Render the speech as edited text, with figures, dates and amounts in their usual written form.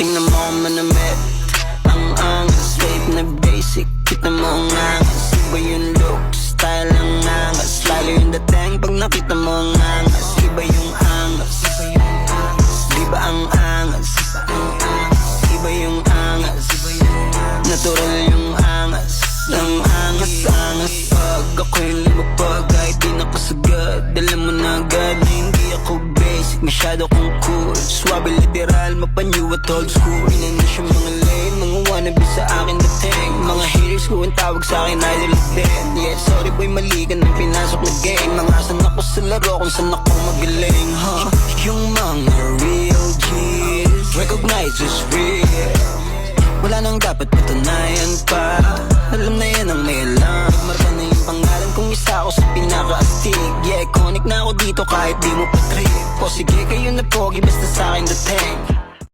Tingnan mo ang manamit, ang angas, vape na basic. Kita mo ang angas, iba yung look, style ang angas. Lalo yung dating pag nakita mo ang angas. Iba yung angas, di ba ang angas? Iba yung angas, natural yung angas. Ang angas, angas. Pag ako'y lumapag, kahit di nakasagad, alam mo na agad na hindi ako basic, masyado kong cool. Swabe literal, mapanyo at old school. Inanis yung mga lame, mga wannabe sa akin dating. Mga haters ko ang tawag sa akin idol din. Yeah, sorry boy, mali ka nang pinasok na game. Nangasan ako sa laro kung saan ako magaling, huh? Yung mga real G's recognize is real. Wala nang dapat patunayan pa, alam na yan ang may alam. Marka na yung pangalan kung isa ako sa pinaka-astig. Yeah, iconic na ako dito kahit di mo pa trip. O sige kayo na pogi basta sa'kin dating.